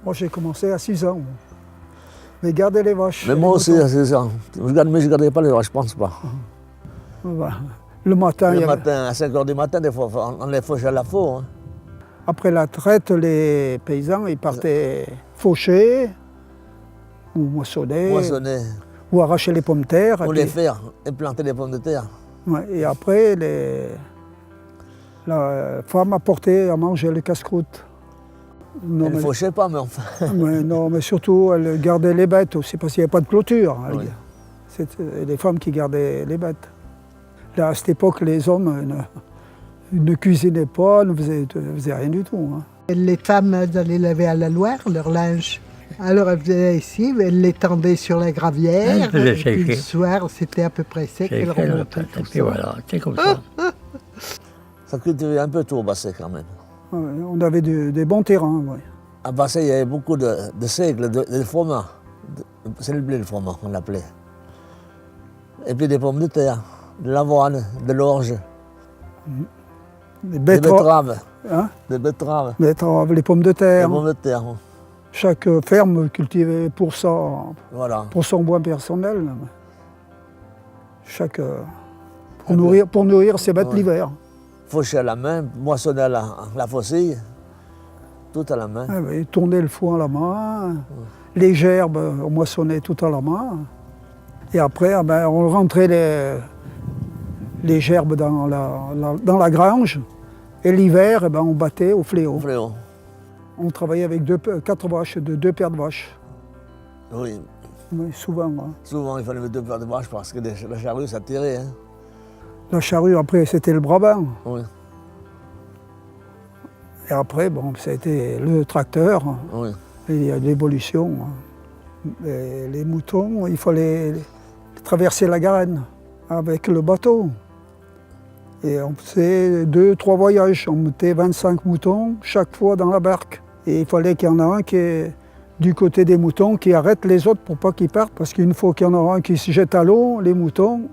Moi, j'ai commencé à 6 ans. Mais garder les vaches. Mais moi aussi, à 6 ans. Mais je ne gardais pas les vaches, je ne pense pas. Voilà. Le matin, Le matin, à 5 h du matin, des fois, on les fauchait à la faux. Hein. Après la traite, les paysans, ils partaient faucher, ou moissonner, ou arracher les pommes de terre. Ou les faire, et planter des pommes de terre. Ouais, et après, la femme apportait à manger les casse-croûtes. Elle ne fauchait pas, mais enfin. Mais surtout, elle gardait les bêtes aussi, parce qu'il n'y avait pas de clôture. Oui. C'était les femmes qui gardaient les bêtes. Là, à cette époque, les hommes ne cuisinaient pas, ne faisaient rien du tout. Hein. Les femmes allaient laver à la Loire leur linge. Alors elles venaient ici, elles l'étendaient sur la gravière. Et puis le soir, c'était à peu près sec, elles remontaient tout ça. Voilà, c'est comme ça. Ça cultivait un peu tout au Basset quand même. On avait des bons terrains. Ouais. À Basset, il y avait beaucoup de seigle, de froment. C'est le blé, le froment, on l'appelait. Et puis des pommes de terre, de l'avoine, de l'orge. Des betteraves. Hein? Des betteraves. Les pommes de terre. Les pommes de terre. Chaque ferme cultivait pour ça, voilà. Pour son bois personnel. Pour nourrir ses bêtes l'hiver. Faucher à la main, moissonner à la faucille, tout à la main. Oui, tourner le foin à la main, les gerbes, on moissonnait tout à la main. Et après, on rentrait les gerbes dans la grange. Et l'hiver, on battait au fléau. On travaillait avec 4 vaches, 2 paires de vaches. Oui. Oui, souvent. Hein. Souvent, il fallait mettre 2 paires de vaches parce que la charrue, ça tirait. Hein. La charrue, après, c'était le Brabant. Oui. Et après, ça a été le tracteur. Oui. Et il y a l'évolution. Les moutons, il fallait traverser la Garenne avec le bateau. Et on faisait 2-3 voyages. On mettait 25 moutons chaque fois dans la barque. Et il fallait qu'il y en ait un qui est du côté des moutons, qui arrête les autres pour pas qu'ils partent. Parce qu'une fois qu'il y en aura un qui se jette à l'eau, les moutons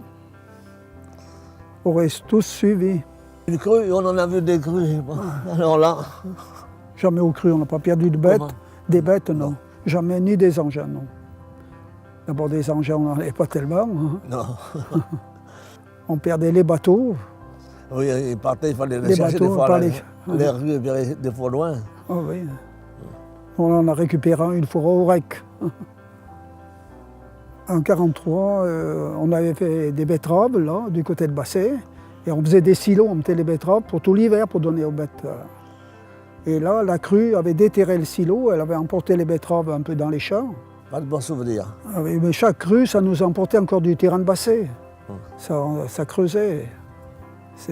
auraient tous suivi. Une crue, on en a vu des crues. Alors là. Jamais aux crues, on n'a pas perdu de bêtes. Des bêtes, non. Jamais, ni des engins, non. D'abord, des engins, on n'en avait pas tellement. Hein. Non. On perdait les bateaux. Oui, ils partaient, il fallait les chercher bateaux, les rues, des fois loin. Oh, oui. On en a récupéré un une fois au REC. En 1943, on avait fait des betteraves, là, du côté de Basset. Et on faisait des silos, on mettait les betteraves pour tout l'hiver, pour donner aux bêtes. Et là, la crue avait déterré le silo, elle avait emporté les betteraves un peu dans les champs. Pas de bons souvenirs. Ah oui, mais chaque crue, ça nous emportait encore du terrain de Basset. Ça creusait.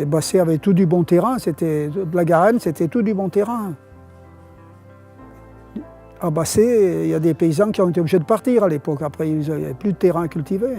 Basset avait tout du bon terrain, c'était de la Garenne, c'était tout du bon terrain. À Basset, il y a des paysans qui ont été obligés de partir à l'époque, après il n'y avait plus de terrain à cultiver.